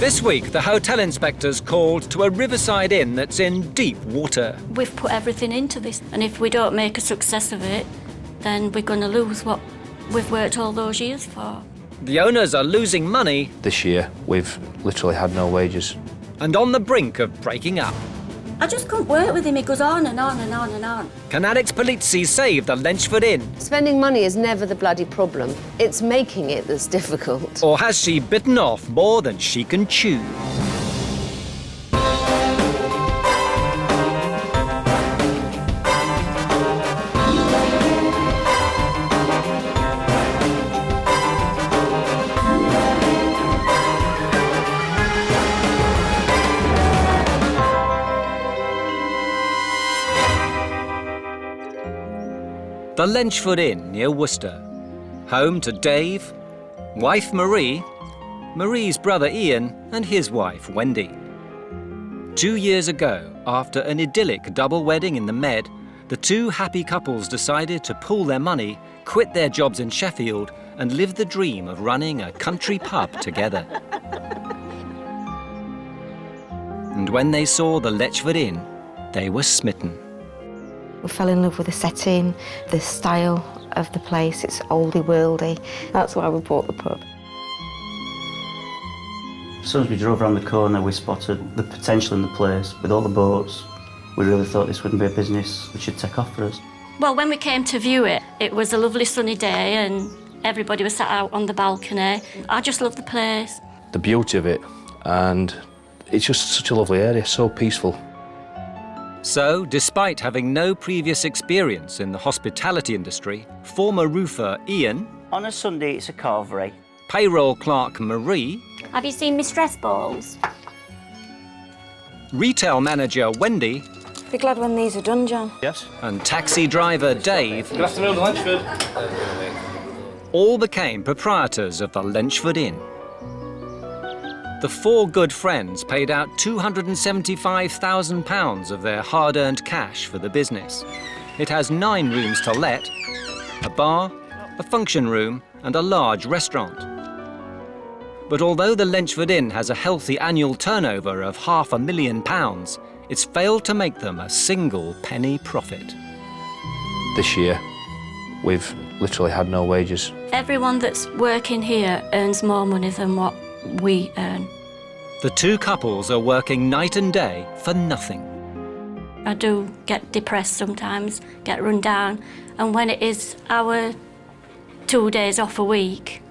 This week, the hotel inspectors called to a riverside inn that's in deep water. We've put everything into this, and if we don't make a success of it, then we're going to lose what we've worked all those years for. The owners are losing money. This year, we've literally had no wages. And on the brink of breaking up. I just couldn't work with him. He goes on and on and on and on. Can Alex Polizzi save the Lenchford Inn? Spending money is never the bloody problem. It's making it that's difficult. Or has she bitten off more than she can chew? The Lenchford Inn near Worcester. Home to Dave, wife Marie, Marie's brother Ian and his wife Wendy. 2 years ago, after an idyllic double wedding in the Med, the two happy couples decided to pool their money, quit their jobs in Sheffield and live the dream of running a country pub together. And when they saw the Lenchford Inn, they were smitten. We fell in love with the setting, the style of the place. It's oldie worldy. That's why we bought the pub. As soon as we drove around the corner, we spotted the potential in the place. With all the boats, we really thought this wouldn't be a business which should take off for us. Well, when we came to view it, it was a lovely sunny day and everybody was sat out on the balcony. I just love the place. The beauty of it, and it's just such a lovely area, so peaceful. So, despite having no previous experience in the hospitality industry, former roofer Ian, On a Sunday, it's a carvery. payroll clerk Marie, Have you seen my stress balls? retail manager Wendy, Be glad when these are done, John. Yes? and taxi driver Dave Good afternoon, Lenchford. all became proprietors of the Lenchford Inn. The four good friends paid out £275,000 of their hard-earned cash for the business. It has 9 rooms to let, a bar, a function room and a large restaurant. But although the Lenchford Inn has a healthy annual turnover of £500,000, it's failed to make them a single penny profit. This year, we've literally had no wages. Everyone that's working here earns more money than what we earn. The two couples are working night and day for nothing. I do get depressed sometimes, get run down, and when it is our 2 days off a week,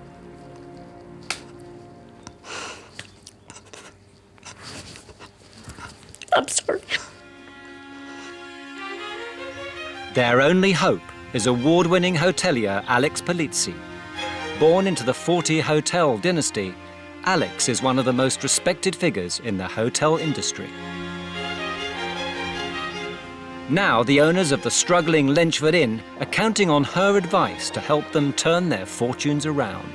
I'm sorry. Their only hope is award-winning hotelier Alex Polizzi. Born into the Forty Hotel dynasty, Alex is one of the most respected figures in the hotel industry. Now the owners of the struggling Lenchford Inn are counting on her advice to help them turn their fortunes around.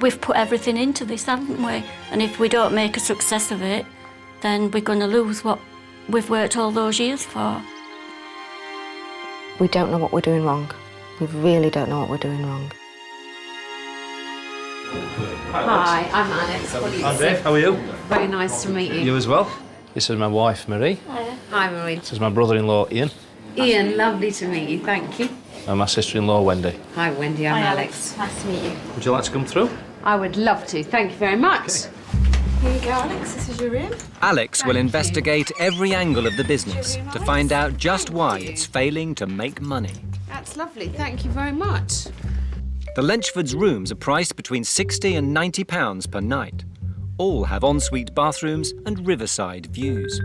We've put everything into this, haven't we? And if we don't make a success of it, then we're going to lose what we've worked all those years for. We don't know what we're doing wrong. We really don't know what we're doing wrong. Hi, I'm Alex. Hi, Dave. How are you? Very nice to meet you. You as well. This is my wife, Marie. Hi, Marie. This is my brother-in-law, Ian. Ian, lovely to meet you. Thank you. And my sister-in-law, Wendy. Hi, Wendy. I'm Alex. Nice to meet you. Would you like to come through? I would love to. Thank you very much. Here you go, Alex. This is your room. Alex will investigate every angle of the business to find out just why it's failing to make money. That's lovely. Thank you very much. The Lenchford's rooms are priced between £60 and £90 per night. All have ensuite bathrooms and riverside views.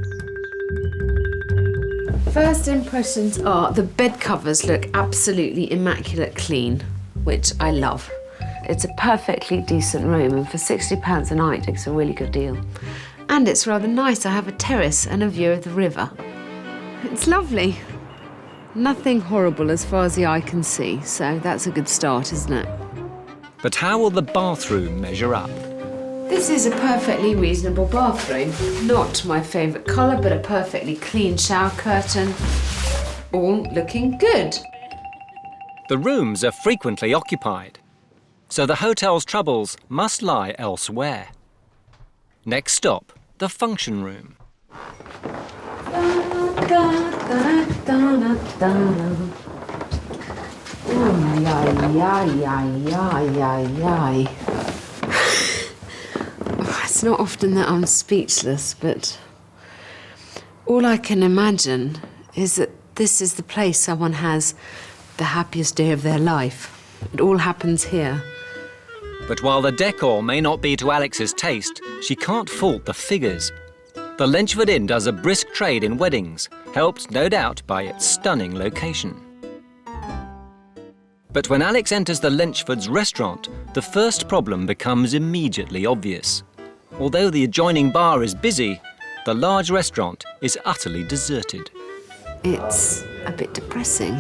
First impressions are the bed covers look absolutely immaculate clean, which I love. It's a perfectly decent room, and for £60 a night, it's a really good deal. And it's rather nice. I have a terrace and a view of the river. It's lovely. Nothing horrible as far as the eye can see, so that's a good start, isn't it? But how will the bathroom measure up? This is a perfectly reasonable bathroom. Not my favourite colour, but a perfectly clean shower curtain. All looking good. The rooms are frequently occupied. So the hotel's troubles must lie elsewhere. Next stop, the function room. It's not often that I'm speechless, but all I can imagine is that this is the place someone has the happiest day of their life. It all happens here. But while the decor may not be to Alex's taste, she can't fault the figures. The Lenchford Inn does a brisk trade in weddings, helped no doubt by its stunning location. But when Alex enters the Lenchford's restaurant, the first problem becomes immediately obvious. Although the adjoining bar is busy, the large restaurant is utterly deserted. It's a bit depressing.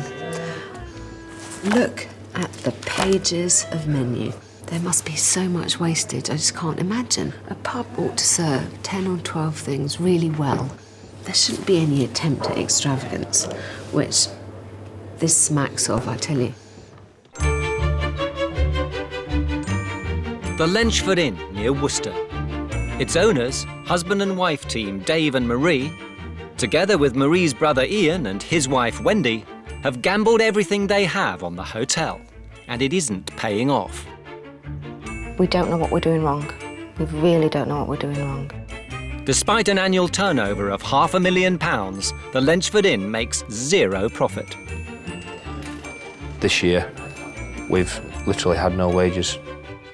Look at the pages of menu. There must be so much wastage, I just can't imagine. A pub ought to serve 10 or 12 things really well. There shouldn't be any attempt at extravagance, which this smacks of, I tell you. The Lenchford Inn near Worcester. Its owners, husband and wife team Dave and Marie, together with Marie's brother Ian and his wife Wendy, have gambled everything they have on the hotel, and it isn't paying off. We don't know what we're doing wrong. We really don't know what we're doing wrong. Despite an annual turnover of £500,000, the Lenchford Inn makes zero profit. This year, we've literally had no wages.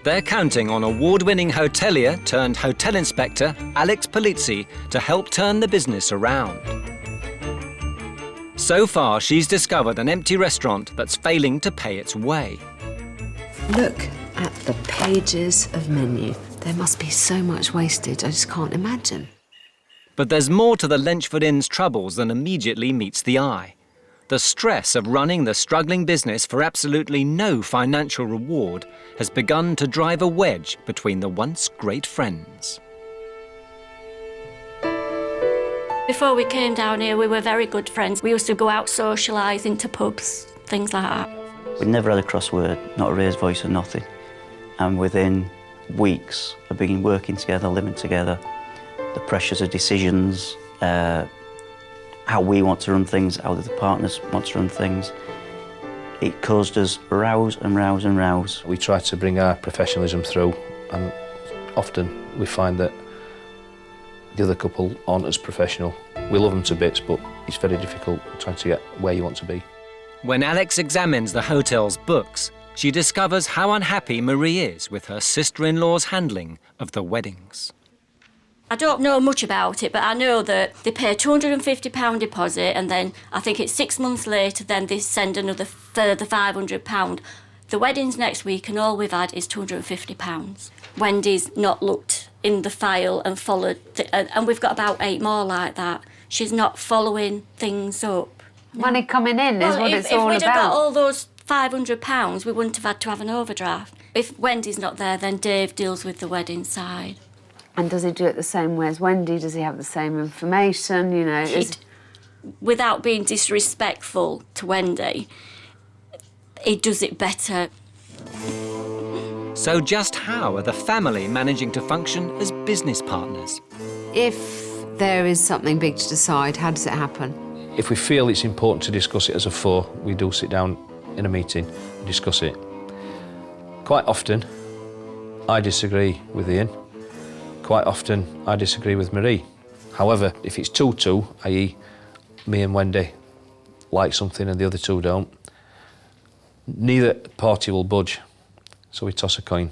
They're counting on award-winning hotelier turned hotel inspector Alex Polizzi to help turn the business around. So far, she's discovered an empty restaurant that's failing to pay its way. Look at the pages of menu. There must be so much wastage, I just can't imagine. But there's more to the Lenchford Inn's troubles than immediately meets the eye. The stress of running the struggling business for absolutely no financial reward has begun to drive a wedge between the once great friends. Before we came down here, we were very good friends. We used to go out socialising to pubs, things like that. We never had a crossword, not a raised voice or nothing. And within weeks of being working together, living together, the pressures of decisions, how we want to run things, how the partners want to run things, it caused us rows and rows and rows. We try to bring our professionalism through, and often we find that the other couple aren't as professional. We love them to bits, but it's very difficult trying to get where you want to be. When Alex examines the hotel's books, she discovers how unhappy Marie is with her sister-in-law's handling of the weddings. I don't know much about it, but I know that they pay a £250 deposit, and then I think it's 6 months later, then they send another further £500. The wedding's next week, and all we've had is £250. Wendy's not looked in the file and followed, and we've got about 8 more like that. She's not following things up. Money coming in is what it's all If we'd have got about. all those £500, we wouldn't have had to have an overdraft. If Wendy's not there, then Dave deals with the wedding side. And does he do it the same way as Wendy? Does he have the same information? You know, Without being disrespectful to Wendy, he does it better. So just how are the family managing to function as business partners? if there is something big to decide, how does it happen? If we feel it's important to discuss it as a four, we do sit down in a meeting and discuss it. Quite often, I disagree with Ian. Quite often, I disagree with Marie. However, if it's 2-2, i.e. me and Wendy like something and the other two don't, neither party will budge, so we toss a coin.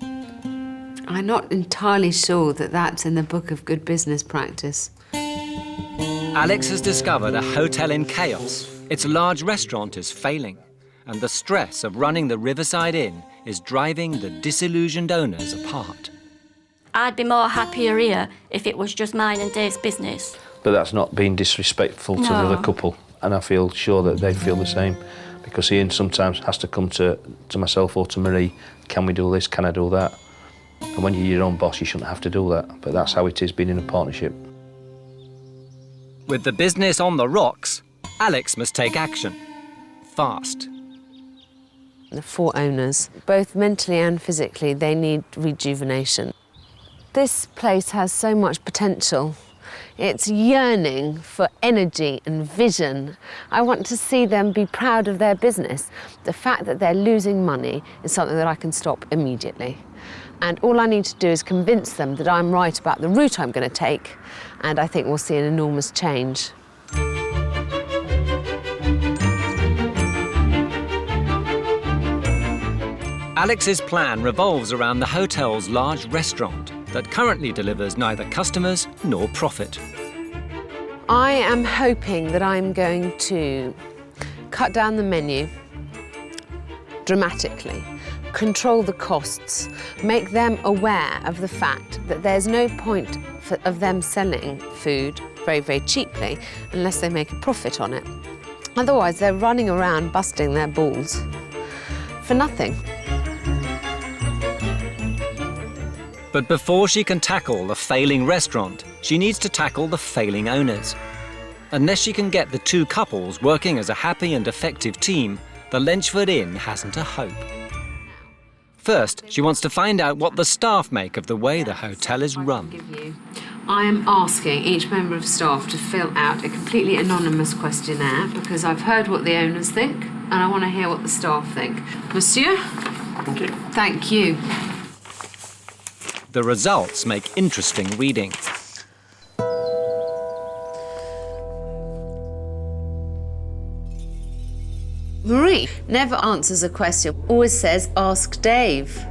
I'm not entirely sure that that's in the book of good business practice. Alex has discovered a hotel in chaos. Its large restaurant is failing, and the stress of running the Riverside Inn is driving the disillusioned owners apart. I'd be more happier here if it was just mine and Dave's business. But that's not being disrespectful to the No. other couple, and I feel sure that they feel the same, because Ian sometimes has to come to myself or to Marie, can we do this, can I do that? And when you're your own boss, you shouldn't have to do that, but that's how it is being in a partnership. With the business on the rocks, Alex must take action. Fast. The 4 owners, both mentally and physically, they need rejuvenation. This place has so much potential. It's yearning for energy and vision. I want to see them be proud of their business. The fact that they're losing money is something that I can stop immediately. And all I need to do is convince them that I'm right about the route I'm going to take, and I think we'll see an enormous change. Alex's plan revolves around the hotel's large restaurant that currently delivers neither customers nor profit. I am hoping that I'm going to cut down the menu dramatically, control the costs, make them aware of the fact that there's no point of them selling food very, very cheaply unless they make a profit on it. Otherwise, they're running around busting their balls for nothing. But before she can tackle the failing restaurant, she needs to tackle the failing owners. Unless she can get the 2 couples working as a happy and effective team, the Lenchford Inn hasn't a hope. First, she wants to find out what the staff make of the way the hotel is run. I am asking each member of staff to fill out a completely anonymous questionnaire because I've heard what the owners think and I want to hear what the staff think. Monsieur? Thank you. Thank you. The results make interesting reading. Marie never answers a question, always says, ask Dave.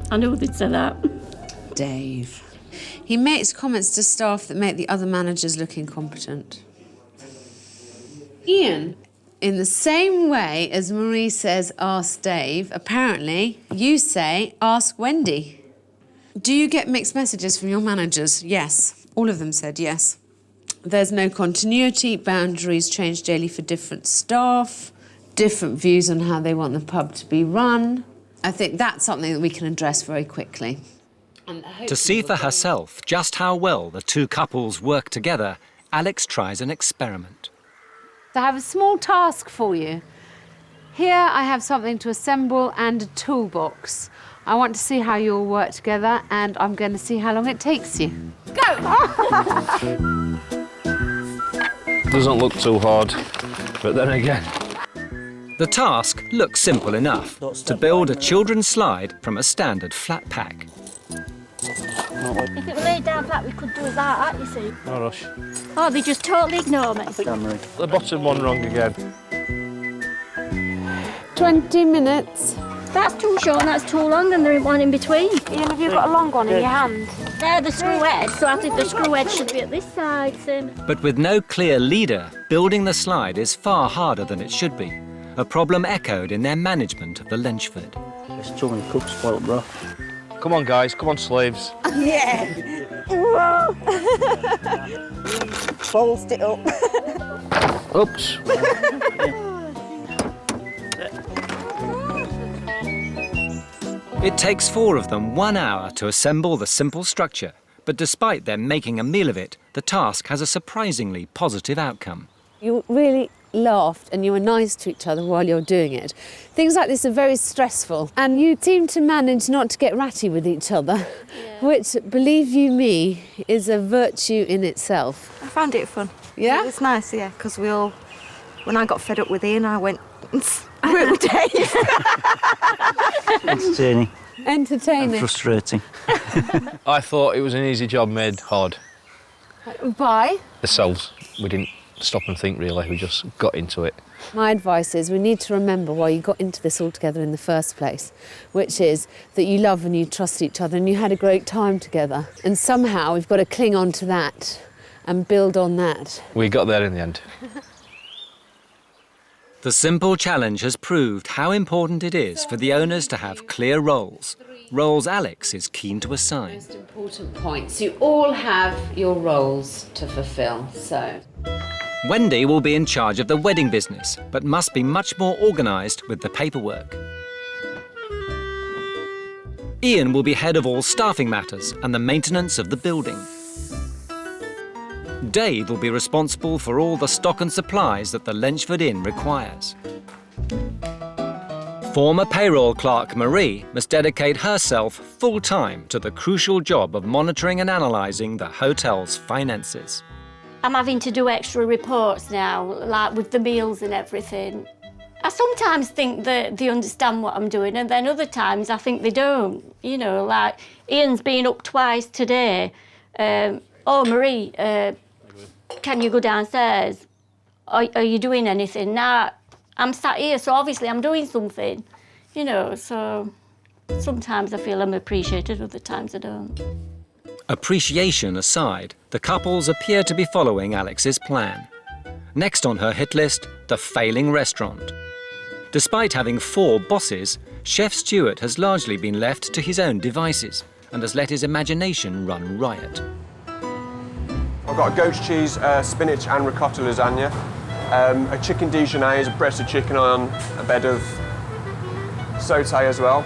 I knew they'd say that. Dave. He makes comments to staff that make the other managers look incompetent. Ian, in the same way as Marie says, ask Dave, apparently you say, ask Wendy. Do you get mixed messages from your managers? Yes. All of them said yes. There's no continuity, boundaries change daily for different staff, different views on how they want the pub to be run. I think that's something that we can address very quickly. To see for herself just how well the 2 couples work together, Alex tries an experiment. I have a small task for you. Here I have something to assemble and a toolbox. I want to see how you all work together and I'm going to see how long it takes you. Go! Doesn't look too hard, but then again. The task looks simple enough, to build a children's slide from a standard flat pack. If it were laid down flat, we could do that, you see. No rush. Oh, they just totally ignore me. The bottom one wrong again. 20 minutes. That's too short and that's too long and there's one in between. Ian, have you got a long one in your hand? They're the screw edge, so I think the screw edge should be at this side, Sim. But with no clear leader, building the slide is far harder than it should be. A problem echoed in their management of the Lenchford. There's too many cooks spoiled broth. Come on, guys. Come on, slaves. Yeah. Whoa. Fold it up. Oops. It takes 4 of them 1 hour to assemble the simple structure, but despite them making a meal of it, the task has a surprisingly positive outcome. You really laughed and you were nice to each other while you're doing it. Things like this are very stressful and you seem to manage not to get ratty with each other, which, believe you me, is a virtue in itself. I found it fun. Yeah? It was nice, yeah, because we all, when I got fed up with Ian, I went, root with Dave. Entertaining. Entertaining. And frustrating. I thought it was an easy job made hard. Bye. Ourselves, we didn't stop and think really, we just got into it. My advice is we need to remember why you got into this all together in the first place, which is that you love and you trust each other and you had a great time together. And somehow we've got to cling on to that and build on that. We got there in the end. The simple challenge has proved how important it is for the owners to have clear roles. Roles Alex is keen to assign. Most important points. You all have your roles to fulfil, so. Wendy will be in charge of the wedding business, but must be much more organised with the paperwork. Ian will be head of all staffing matters and the maintenance of the building. Dave will be responsible for all the stock and supplies that the Lenchford Inn requires. Former payroll clerk Marie must dedicate herself full-time to the crucial job of monitoring and analysing the hotel's finances. I'm having to do extra reports now, like with the meals and everything. I sometimes think that they understand what I'm doing, and then other times I think they don't. You know, like Ian's been up twice today. Oh, Marie, can you go downstairs? Are you doing anything? Now, I'm sat here, so obviously I'm doing something, you know, so sometimes I feel I'm appreciated, other times I don't. Appreciation aside, the couples appear to be following Alex's plan. Next on her hit list, the failing restaurant. Despite having 4 bosses, Chef Stuart has largely been left to his own devices and has let his imagination run riot. I've got a goat's cheese, spinach and ricotta lasagna, a chicken Dijonnaise, a breast of chicken on a bed of sauté as well,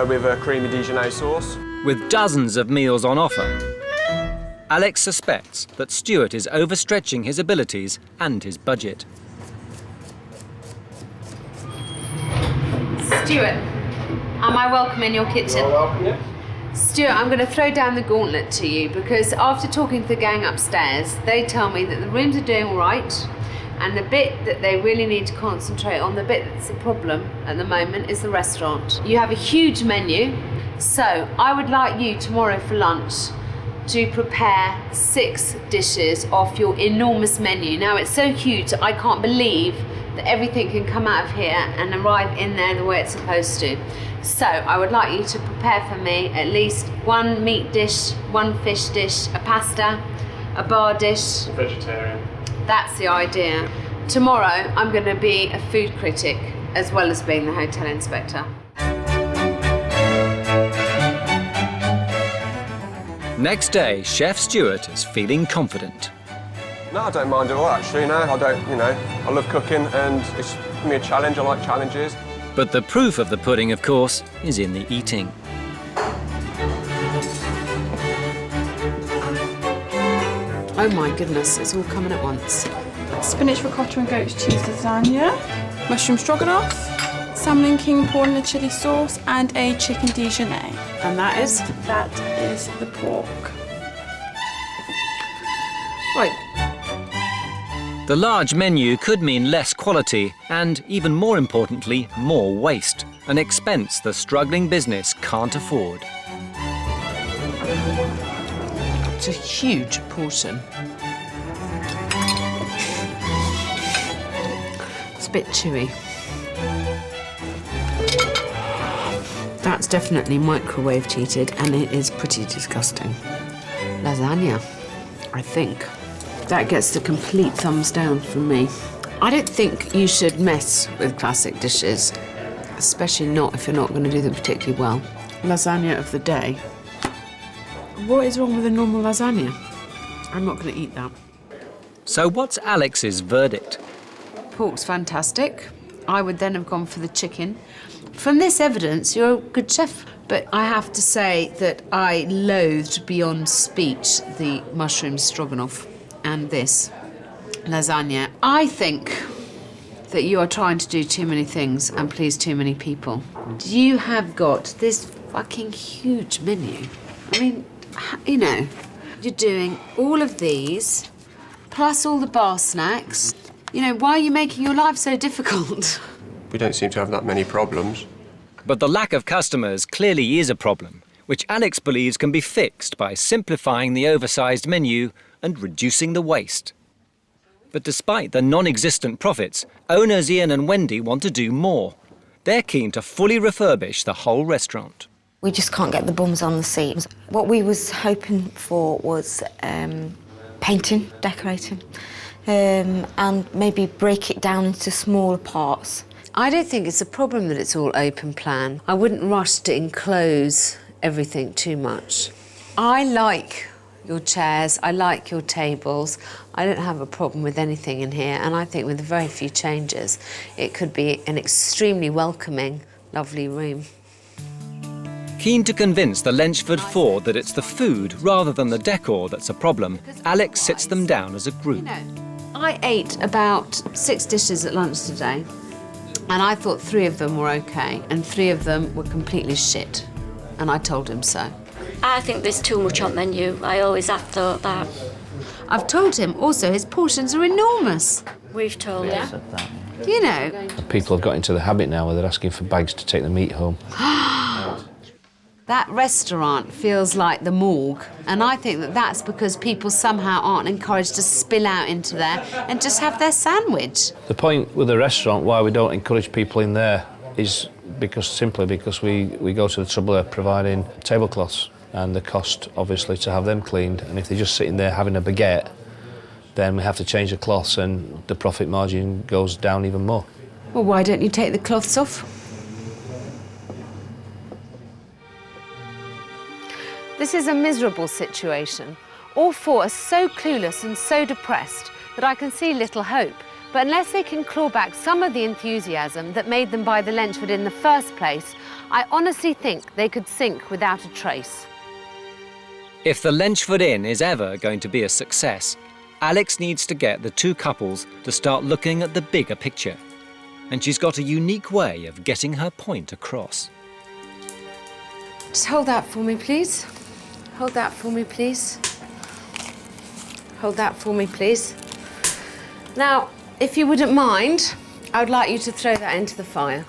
with a creamy Dijonnaise sauce. With dozens of meals on offer, Alex suspects that Stuart is overstretching his abilities and his budget. Stuart, am I welcome in your kitchen? You're welcome, yeah. Stuart, I'm going to throw down the gauntlet to you because after talking to the gang upstairs, they tell me that the rooms are doing all right, and the bit that they really need to concentrate on, the bit that's a problem at the moment, is the restaurant. You have a huge menu, so I would like you tomorrow for lunch to prepare 6 dishes off your enormous menu. Now, it's so huge, I can't believe that everything can come out of here and arrive in there the way it's supposed to. So I would like you to prepare for me at least 1 meat dish, 1 fish dish, a pasta, a bar dish. Vegetarian. That's the idea. Tomorrow I'm going to be a food critic as well as being the hotel inspector. Next day, Chef Stuart is feeling confident. No, I don't mind at all, actually. No, I don't, you know, I love cooking and it's for me a challenge. I like challenges. But the proof of the pudding, of course, is in the eating. Oh my goodness, it's all coming at once. Spinach, ricotta and goat's cheese lasagna, mushroom stroganoff, salmon and king prawn in a chilli sauce, and a chicken Dijonnaise. And that is? That is the pork. Right. The large menu could mean less quality and, even more importantly, more waste, an expense the struggling business can't afford. It's a huge portion. It's a bit chewy. That's definitely microwave heated and it is pretty disgusting. Lasagna, I think. That gets the complete thumbs down from me. I don't think you should mess with classic dishes, especially not if you're not going to do them particularly well. Lasagna of the day. What is wrong with a normal lasagna? I'm not going to eat that. So what's Alex's verdict? Pork's fantastic. I would then have gone for the chicken. From this evidence, you're a good chef. But I have to say that I loathed beyond speech the mushroom stroganoff and this lasagna. I think that you are trying to do too many things and please too many people. You have got this fucking huge menu. I mean, you know, you're doing all of these, plus all the bar snacks. You know, why are you making your life so difficult? We don't seem to have that many problems. But the lack of customers clearly is a problem, which Alex believes can be fixed by simplifying the oversized menu and reducing the waste. But despite the non-existent profits, owners Ian and Wendy want to do more. They're keen to fully refurbish the whole restaurant. We just can't get the bums on the seats. What we was hoping for was painting, decorating, and maybe break it down into smaller parts. I don't think it's a problem that it's all open plan. I wouldn't rush to enclose everything too much. I like your chairs, I like your tables. I don't have a problem with anything in here, and I think with very few changes, it could be an extremely welcoming, lovely room. Keen to convince the Lenchford Four that it's the food rather than the decor that's a problem, Alex sits them down as a group. You know, I ate about 6 dishes at lunch today. And I thought 3 of them were okay, and 3 of them were completely shit. And I told him so. I think there's too much on menu. I always have thought that. I've told him also his portions are enormous. We've told him. Said that. You know. People have got into the habit now where they're asking for bags to take the meat home. That restaurant feels like the morgue, and I think that that's because people somehow aren't encouraged to spill out into there and just have their sandwich. The point with the restaurant, why we don't encourage people in there, is simply because we go to the trouble of providing tablecloths and the cost, obviously, to have them cleaned. And if they're just sitting there having a baguette, then we have to change the cloths and the profit margin goes down even more. Well, why don't you take the cloths off? This is a miserable situation. All 4 are so clueless and so depressed that I can see little hope. But unless they can claw back some of the enthusiasm that made them buy the Lenchford in the first place, I honestly think they could sink without a trace. If the Lenchford Inn is ever going to be a success, Alex needs to get the 2 couples to start looking at the bigger picture. And she's got a unique way of getting her point across. Just hold that for me, please. Hold that for me, please. Hold that for me, please. Now, if you wouldn't mind, I would like you to throw that into the fire.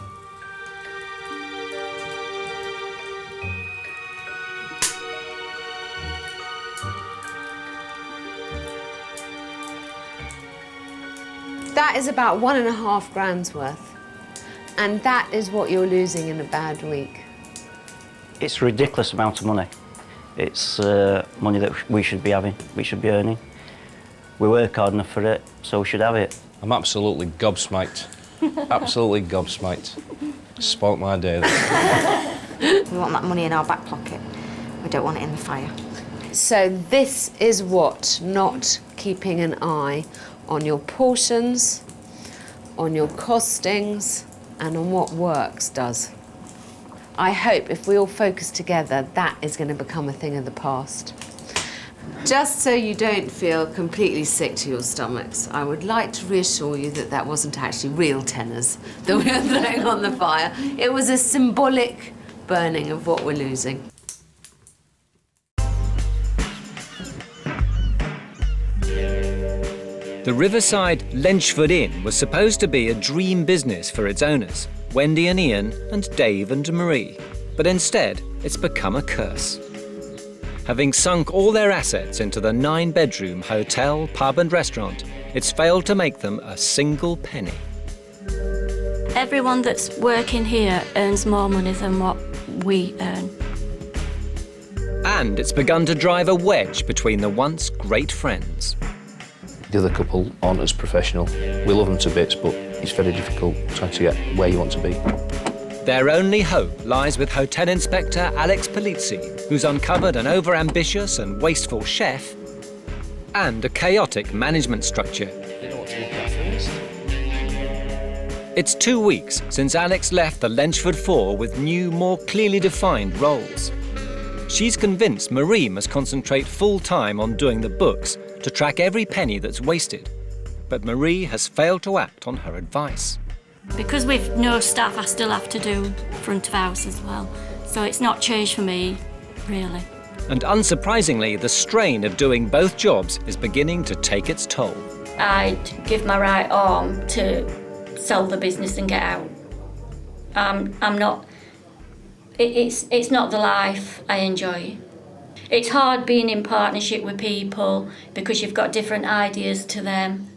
That is about 1.5 grand's worth. And that is what you're losing in a bad week. It's a ridiculous amount of money. It's money that we should be having, we should be earning. We work hard enough for it, so we should have it. I'm absolutely gobsmacked. Absolutely gobsmacked. Spoilt my day there. We want that money in our back pocket. We don't want it in the fire. So this is what not keeping an eye on your portions, on your costings, and on what works does. I hope if we all focus together, that is going to become a thing of the past. Just so you don't feel completely sick to your stomachs, I would like to reassure you that that wasn't actually real tenors that we were throwing on the fire. It was a symbolic burning of what we're losing. The riverside Lenchford Inn was supposed to be a dream business for its owners, Wendy and Ian and Dave and Marie. But instead, it's become a curse. Having sunk all their assets into the 9-bedroom hotel, pub and restaurant, it's failed to make them a single penny. Everyone that's working here earns more money than what we earn. And it's begun to drive a wedge between the once great friends. The other couple aren't as professional. We love them to bits, but it's very difficult trying to get where you want to be. Their only hope lies with Hotel Inspector Alex Polizzi, who's uncovered an over-ambitious and wasteful chef and a chaotic management structure. It's 2 weeks since Alex left the Lenchford 4 with new, more clearly defined roles. She's convinced Marie must concentrate full-time on doing the books to track every penny that's wasted. But Marie has failed to act on her advice. Because we've no staff, I still have to do front of house as well. So it's not changed for me, really. And unsurprisingly, the strain of doing both jobs is beginning to take its toll. I'd give my right arm to sell the business and get out. I'm not... It's not the life I enjoy. It's hard being in partnership with people because you've got different ideas to them.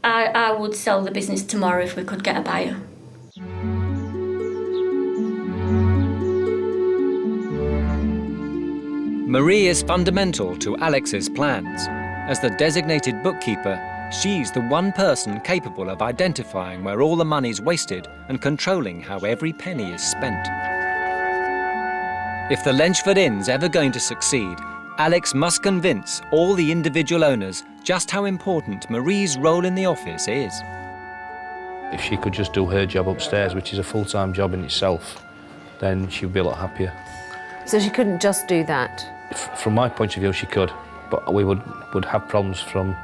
I would sell the business tomorrow if we could get a buyer. Marie is fundamental to Alex's plans. As the designated bookkeeper, she's the one person capable of identifying where all the money's wasted and controlling how every penny is spent. If the Lenchford Inn's ever going to succeed, Alex must convince all the individual owners just how important Marie's role in the office is. If she could just do her job upstairs, which is a full-time job in itself, then she'd be a lot happier. So she couldn't just do that? From my point of view, she could, but we would have problems from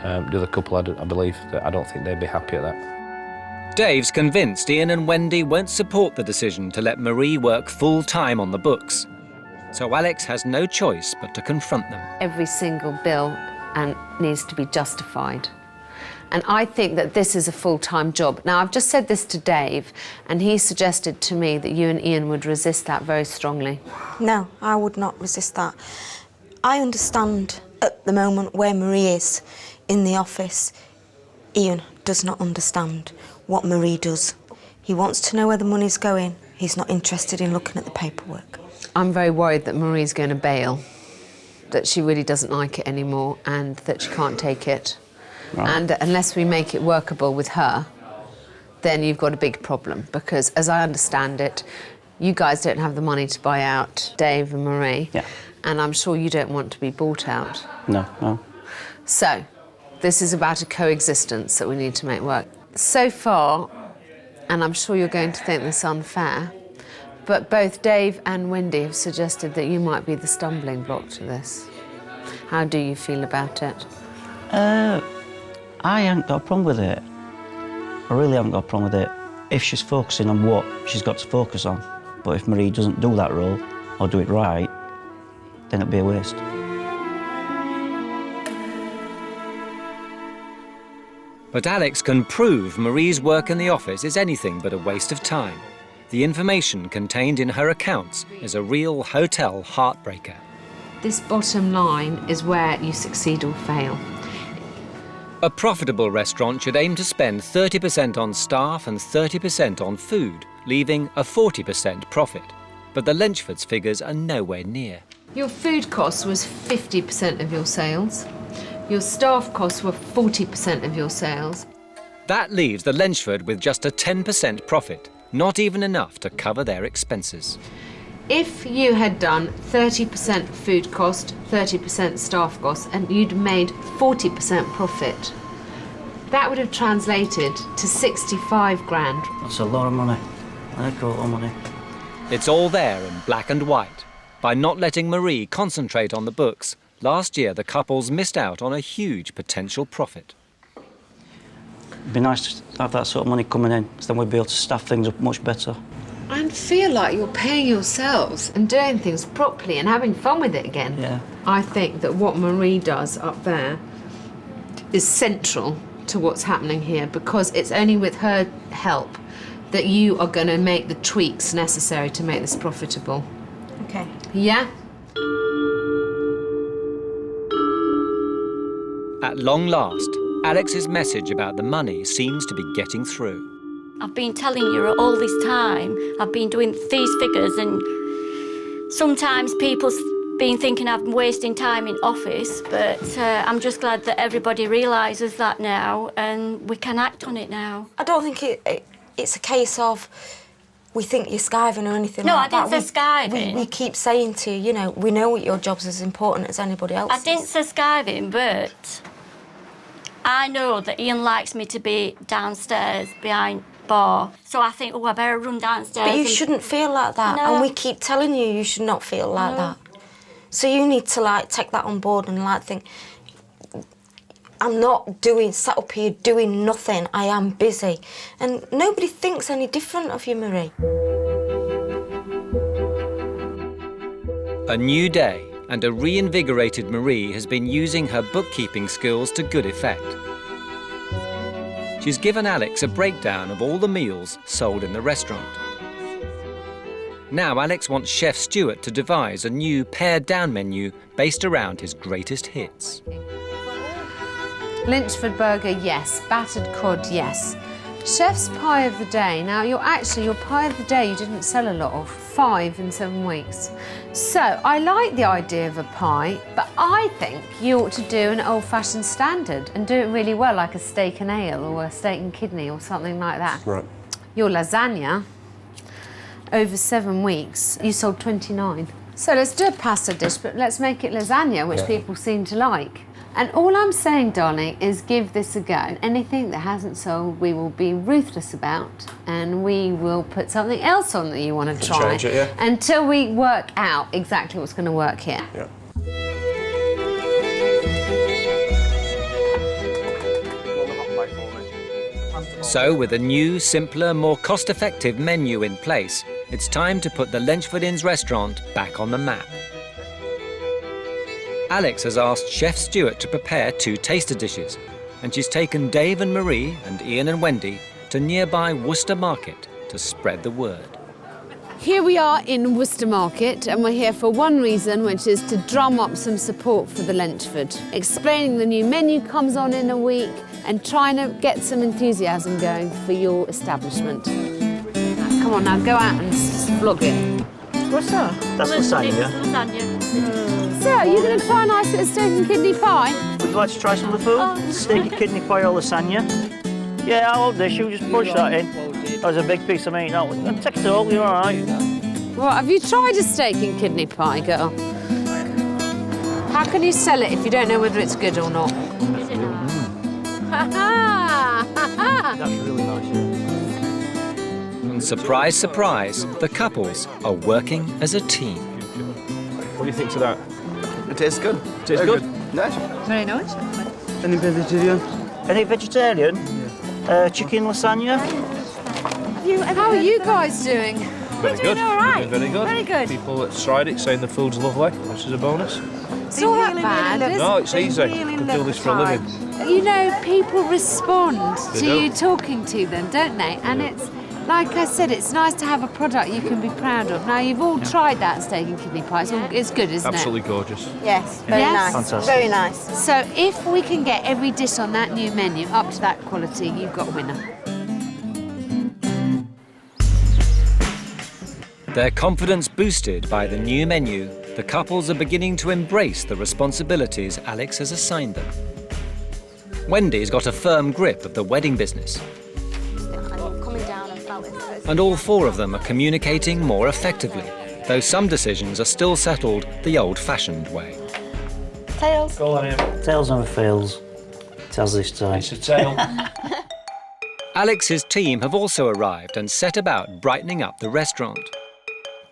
the other couple, I believe, that I don't think they'd be happy at that. Dave's convinced Ian and Wendy won't support the decision to let Marie work full-time on the books. So Alex has no choice but to confront them. Every single bill needs to be justified. And I think that this is a full-time job. Now, I've just said this to Dave, and he suggested to me that you and Ian would resist that very strongly. No, I would not resist that. I understand at the moment where Marie is in the office. Ian does not understand what Marie does. He wants to know where the money's going. He's not interested in looking at the paperwork. I'm very worried that Marie's going to bail, that she really doesn't like it anymore and that she can't take it. Right. And unless we make it workable with her, then you've got a big problem because, as I understand it, you guys don't have the money to buy out Dave and Marie. Yeah. And I'm sure you don't want to be bought out. No. So, this is about a coexistence that we need to make work. So far, and I'm sure you're going to think this unfair, but both Dave and Wendy have suggested that you might be the stumbling block to this. How do you feel about it? I ain't got a problem with it. I really haven't got a problem with it. If she's focusing on what she's got to focus on. But if Marie doesn't do that role or do it right, then it'd be a waste. But Alex can prove Marie's work in the office is anything but a waste of time. The information contained in her accounts is a real hotel heartbreaker. This bottom line is where you succeed or fail. A profitable restaurant should aim to spend 30% on staff and 30% on food, leaving a 40% profit. But the Lenchford's figures are nowhere near. Your food costs was 50% of your sales. Your staff costs were 40% of your sales. That leaves the Lenchford with just a 10% profit, not even enough to cover their expenses. If you had done 30% food cost, 30% staff cost, and you'd made 40% profit, that would have translated to 65 grand. That's a lot of money. That's a lot of money. It's all there in black and white. By not letting Marie concentrate on the books, last year the couples missed out on a huge potential profit. It'd be nice to have that sort of money coming in, because then we'd be able to staff things up much better. And feel like you're paying yourselves and doing things properly and having fun with it again. Yeah. I think that what Marie does up there is central to what's happening here because it's only with her help that you are going to make the tweaks necessary to make this profitable. Okay. Yeah? At long last, Alex's message about the money seems to be getting through. I've been telling you all this time, I've been doing these figures and sometimes people's been thinking I'm wasting time in office, but I'm just glad that everybody realises that now and we can act on it now. I don't think it's a case of we think you're skiving or anything no, like that. No, I didn't say skiving. We keep saying to you, you know, we know your job's as important as anybody else's. I didn't say skiving, but I know that Ian likes me to be downstairs behind bar. So I think, I better run downstairs. But you shouldn't feel like that. No. And we keep telling you should not feel like that. So you need to, take that on board and, think, I'm not sat up here doing nothing. I am busy. And nobody thinks any different of you, Marie. A new day and a reinvigorated Marie has been using her bookkeeping skills to good effect. She's given Alex a breakdown of all the meals sold in the restaurant. Now Alex wants Chef Stuart to devise a new pared-down menu based around his greatest hits. Lynchford burger, yes. Battered cod, yes. Chef's pie of the day. Now, your pie of the day you didn't sell a lot of. 5 in 7 weeks. So, I like the idea of a pie, but I think you ought to do an old-fashioned standard and do it really well, like a steak and ale or a steak and kidney or something like that. Right. Your lasagna, over 7 weeks, you sold 29. So let's do a pasta dish, but let's make it lasagna, which people seem to like. And all I'm saying, darling, is give this a go. Anything that hasn't sold, we will be ruthless about, and we will put something else on that you want to try. Change it, yeah. Until we work out exactly what's going to work here. Yeah. So, with a new, simpler, more cost-effective menu in place, it's time to put the Lenchford Inn's restaurant back on the map. Alex has asked Chef Stuart to prepare 2 taster dishes, and she's taken Dave and Marie and Ian and Wendy to nearby Worcester Market to spread the word. Here we are in Worcester Market, and we're here for one reason, which is to drum up some support for the Lenchford. Explaining the new menu comes on in a week and trying to get some enthusiasm going for your establishment. Now, come on now, go out and vlog it. What's that? That's lasagna. So, are you going to try a nice bit of steak and kidney pie? Would you like to try some of the food? Steak and kidney pie or lasagna? Yeah, I love this. You just push that in. That was a big piece of meat. No, take it all. You're all right. Well, have you tried a steak and kidney pie, girl? How can you sell it if you don't know whether it's good or not? Is it nice? That's really nice, yeah. And surprise, surprise, the couples are working as a team. What do you think to that? It tastes good. Tastes good? Nice. Very nice. Any vegetarian? Any vegetarian? Chicken lasagna? How are you guys doing? Very good. all right. Very good. Very good. People that tried it saying the food's lovely, which is a bonus. It's not that bad. No, it's easy. You can do this for a living. You know, people respond They to do. you talking to them, don't they? And it's, like I said, it's nice to have a product you can be proud of. Now, you've all tried that steak and kidney pie. It's good, isn't Absolutely gorgeous. Yes, very Yes. nice. Fantastic. Very nice. it? So if we can get every dish on that new menu up to that quality, you've got a winner. Their confidence boosted by the new menu, the couples are beginning to embrace the responsibilities Alex has assigned them. Wendy's got a firm grip of the wedding business, Coming down and felt it. and all 4 of them are communicating more effectively, though some decisions are still settled the old-fashioned way. Tails. Go on, Ian. Tails never fails. Tails this time. It's a tail. Alex's team have also arrived and set about brightening up the restaurant.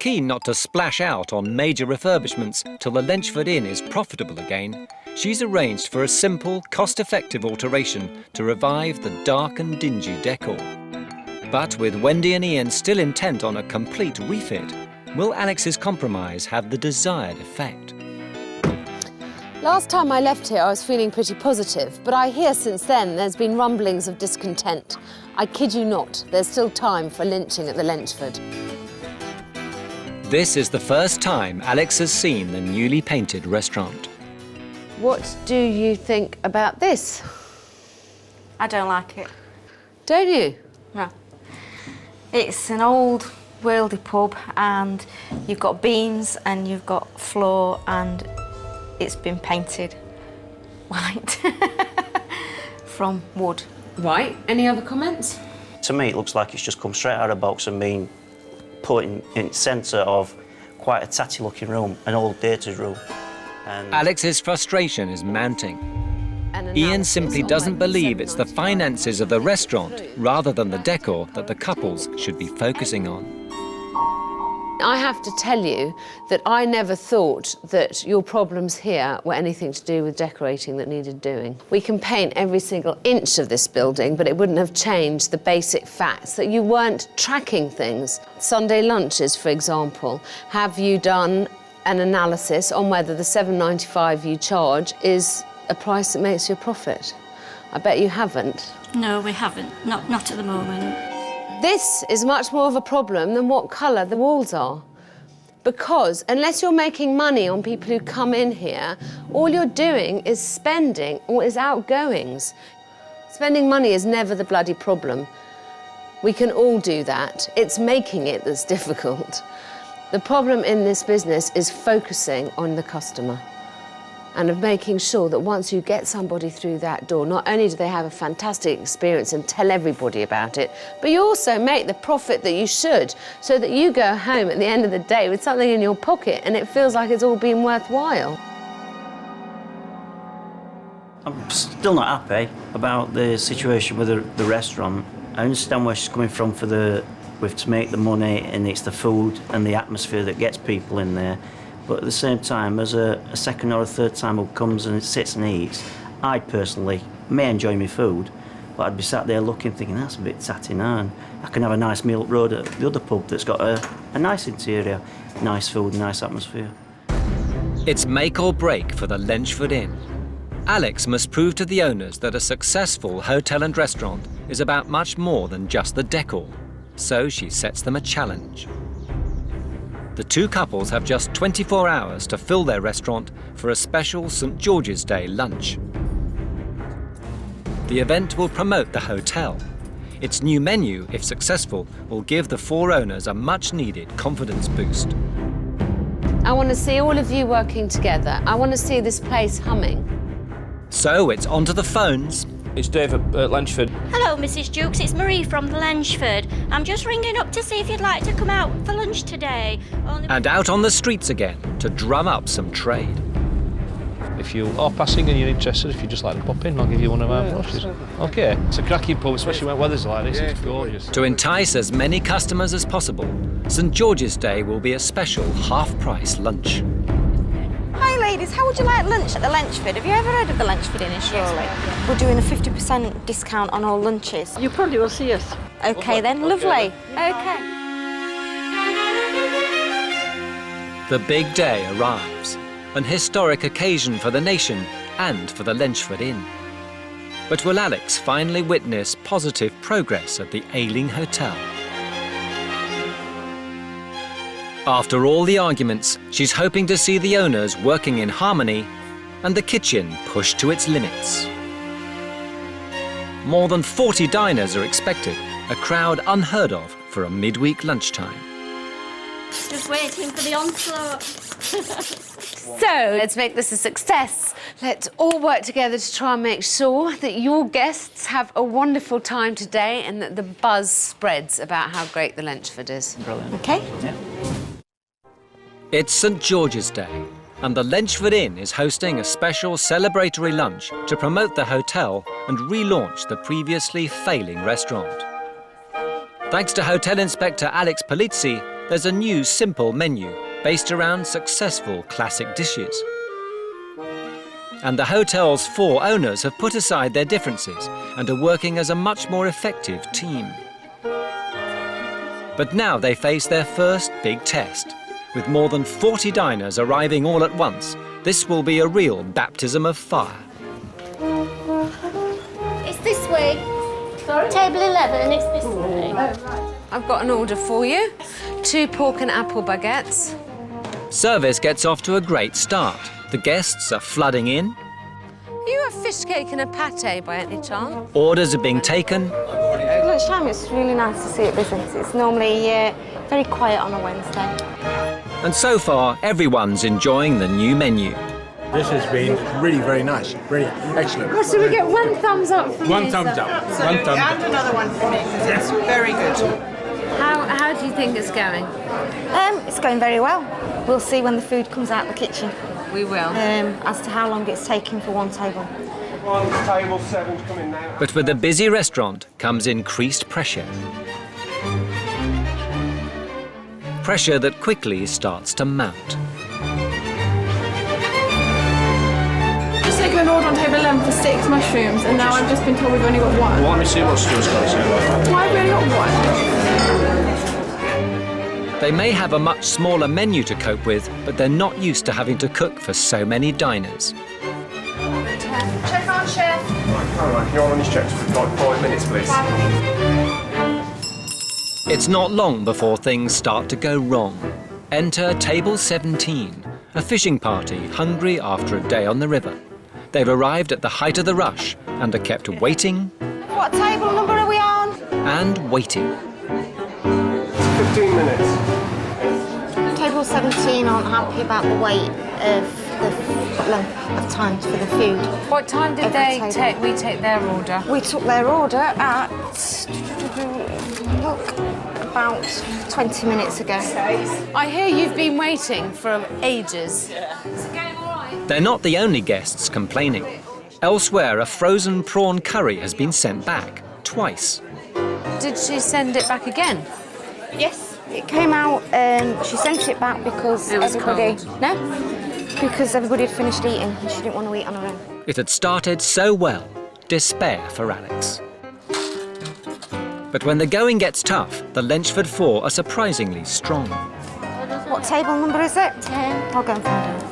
Keen not to splash out on major refurbishments till the Lenchford Inn is profitable again, she's arranged for a simple, cost-effective alteration to revive the dark and dingy decor. But with Wendy and Ian still intent on a complete refit, will Alex's compromise have the desired effect? Last time I left here, I was feeling pretty positive, but I hear since then there's been rumblings of discontent. I kid you not, there's still time for lynching at the Lenchford. This is the first time Alex has seen the newly painted restaurant. What do you think about this? I don't like it. Don't you? No. It's an old worldy pub and you've got beams and you've got floor and it's been painted white from wood. Right, any other comments? To me, it looks like it's just come straight out of the box and been put in the centre of quite a tatty-looking room, an old dated room. And Alex's frustration is mounting. An Ian analysis simply on doesn't whether believe it's the 7.95 finances of the restaurant rather than the decor that the couples should be focusing on. I have to tell you that I never thought that your problems here were anything to do with decorating that needed doing. We can paint every single inch of this building, but it wouldn't have changed the basic facts that you weren't tracking things. Sunday lunches, for example. Have you done an analysis on whether the £7.95 you charge is a price that makes you a profit? I bet you haven't. No, we haven't. Not at the moment. This is much more of a problem than what colour the walls are. Because unless you're making money on people who come in here, all you're doing is spending or is outgoings. Spending money is never the bloody problem. We can all do that. It's making it that's difficult. The problem in this business is focusing on the customer and of making sure that once you get somebody through that door, not only do they have a fantastic experience and tell everybody about it, but you also make the profit that you should, so that you go home at the end of the day with something in your pocket and it feels like it's all been worthwhile. I'm still not happy about the situation with the restaurant. I understand where she's coming from with to make the money, and it's the food and the atmosphere that gets people in there. But at the same time, as a second or a third time who comes and sits and eats, I personally may enjoy my food, But I'd be sat there looking, thinking, that's a bit tatty now, and I can have a nice meal up the road at the other pub that's got a nice interior, nice food, nice atmosphere. It's make or break for the Lenchford Inn. Alex must prove to the owners that a successful hotel and restaurant is about much more than just the decor, so she sets them a challenge. The two couples have just 24 hours to fill their restaurant for a special St George's Day lunch. The event will promote the hotel. Its new menu, if successful, will give the four owners a much-needed confidence boost. I want to see all of you working together. I want to see this place humming. So it's onto the phones. It's Dave at Lenchford. Hello, Mrs. Jukes. It's Marie from the Lenchford. I'm just ringing up to see if you'd like to come out for lunch today. And out on the streets again to drum up some trade. If you are passing and you're interested, if you'd just like to pop in, I'll give you one of our brushes. OK. It's a cracking pub, especially when weather's like this. It's gorgeous. To entice as many customers as possible, St George's Day will be a special half-price lunch. Hi ladies, how would you like lunch at the Lenchford? Have you ever heard of the Lenchford Inn in Shirley? We're doing a 50% discount on all lunches. You probably will see us. OK then, lovely. OK. The big day arrives, an historic occasion for the nation and for the Lenchford Inn. But will Alex finally witness positive progress at the ailing hotel? After all the arguments, she's hoping to see the owners working in harmony and the kitchen pushed to its limits. More than 40 diners are expected, a crowd unheard of for a midweek lunchtime. Just waiting for the onslaught. So, let's make this a success. Let's all work together to try and make sure that your guests have a wonderful time today and that the buzz spreads about how great the Lenchford is. Brilliant. OK. Yeah. It's St George's Day, and the Lenchford Inn is hosting a special celebratory lunch to promote the hotel and relaunch the previously failing restaurant. Thanks to Hotel Inspector Alex Polizzi, there's a new simple menu based around successful classic dishes. And the hotel's four owners have put aside their differences and are working as a much more effective team. But now they face their first big test. With more than 40 diners arriving all at once, this will be a real baptism of fire. It's this way. Sorry? Table 11, it's this way. I've got an order for you. 2 pork and apple baguettes. Service gets off to a great start. The guests are flooding in. Are you a fish cake and a pâté by any chance? Orders are being taken. Lunchtime, it's really nice to see it busy. It's normally very quiet on a Wednesday. And so far, everyone's enjoying the new menu. This has been really very nice, really excellent. Oh, so we get 1 thumbs up from One you, thumbs sir. up. Absolutely. One thumbs up. And another one for me, because it's very good. How do you think it's going? It's going very well. We'll see when the food comes out of the kitchen. We will. As to how long it's taking for one table. Table 7's coming now. But with a busy restaurant comes increased pressure. Pressure that quickly starts to mount. Just taken an order on table 11 for 6 mushrooms, and now I've just been told we've only got 1. Let me see what Stuart's got to say. Why have we only got 1? They may have a much smaller menu to cope with, but they're not used to having to cook for so many diners. Check on, chef. Caroline, can you run these checks for like 5 minutes, please? It's not long before things start to go wrong. Enter table 17, a fishing party hungry after a day on the river. They've arrived at the height of the rush and are kept waiting What table number are we on? and waiting. 15 minutes. Table 17 aren't happy about the wait of the length of time for the food. What time did we take their order? We took their order at, look, about 20 minutes ago. I hear you've been waiting for ages. Is it going all right? They're not the only guests complaining. Elsewhere, a frozen prawn curry has been sent back, twice. Did she send it back again? Yes, it came out. She sent it back because It was everybody. cold. No, because everybody had finished eating and she didn't want to eat on her own. It had started so well. Despair for Alex. But when the going gets tough, the Lenchford Four are surprisingly strong. What table number is it? 10. I'll go and find it.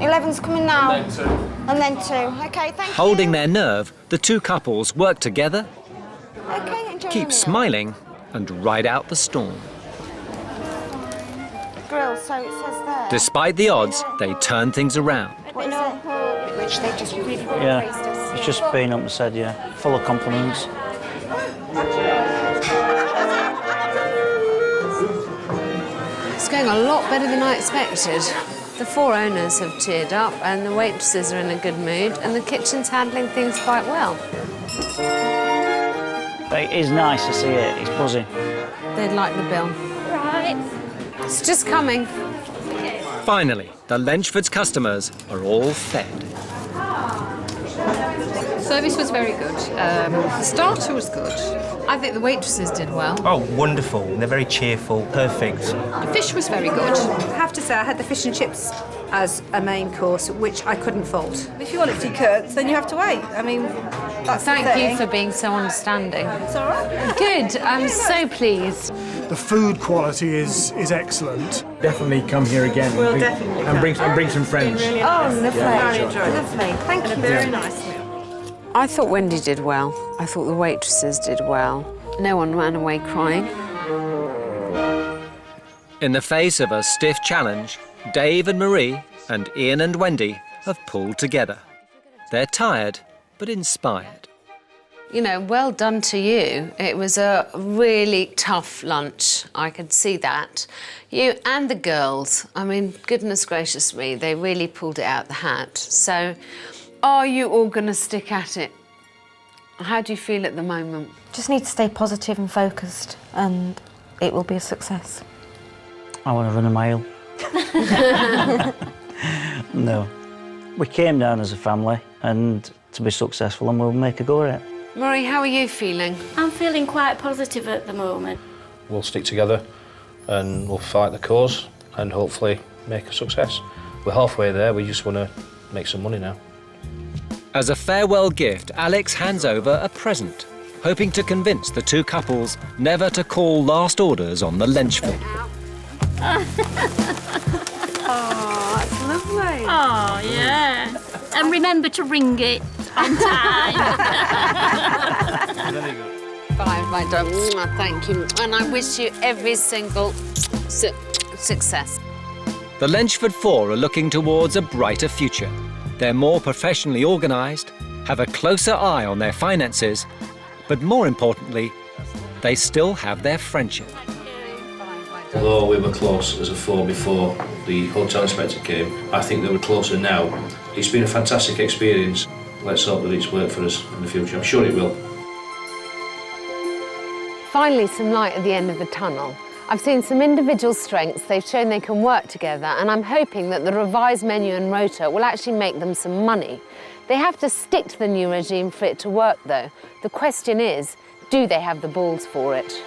11's coming now. And then 2. And then 2. OK, thank you. Holding their nerve, the two couples work together, OK, enjoy keep your meal. smiling, and ride out the storm. Grill, so it says there. Despite the odds, they turn things around. What is it? Which they just really praised us. It's just been up and said, yeah, full of compliments. It's going a lot better than I expected. The 4 owners have cheered up and the waitresses are in a good mood and the kitchen's handling things quite well. But it is nice to see it, it's buzzing. They'd like the bill. Right. It's just coming. Finally, the Lenchford's customers are all fed. Service was very good. The starter was good. I think the waitresses did well. Oh, wonderful. They're very cheerful, perfect. The fish was very good. I have to say, I had the fish and chips as a main course, which I couldn't fault. If you want it to be cooked, then you have to wait. I mean, that's the Thank thing. you for being so understanding. It's all right. Good, I'm so pleased. The food quality is excellent. Definitely come here again. We'll definitely and bring some It's friends. been really Oh, nice. lovely. Very enjoyable. Lovely. Thank And you. a very nice meal. I thought Wendy did well. I thought the waitresses did well. No one ran away crying. In the face of a stiff challenge, Dave and Marie and Ian and Wendy have pulled together. They're tired, but inspired. You know, well done to you. It was a really tough lunch. I could see that. You and the girls, I mean, goodness gracious me, they really pulled it out the hat. So, are you all going to stick at it? How do you feel at the moment? Just need to stay positive and focused, and it will be a success. I want to run a mile. No. We came down as a family and to be successful and we'll make a go at it. Marie, how are you feeling? I'm feeling quite positive at the moment. We'll stick together and we'll fight the cause and hopefully make a success. We're halfway there, we just want to make some money now. As a farewell gift, Alex hands over a present, hoping to convince the two couples never to call last orders on the Lenchford. Oh, that's lovely. Oh, yeah. And remember to ring it on time. Bye, my dog. Thank you. And I wish you every single success. The Lenchford Four are looking towards a brighter future. They're more professionally organised, have a closer eye on their finances, but more importantly, they still have their friendship. Although we were close as a four before the hotel inspector came, I think that we're closer now. It's been a fantastic experience. Let's hope that it's worked for us in the future. I'm sure it will. Finally, some light at the end of the tunnel. I've seen some individual strengths. They've shown they can work together, and I'm hoping that the revised menu and rota will actually make them some money. They have to stick to the new regime for it to work, though. The question is, do they have the balls for it?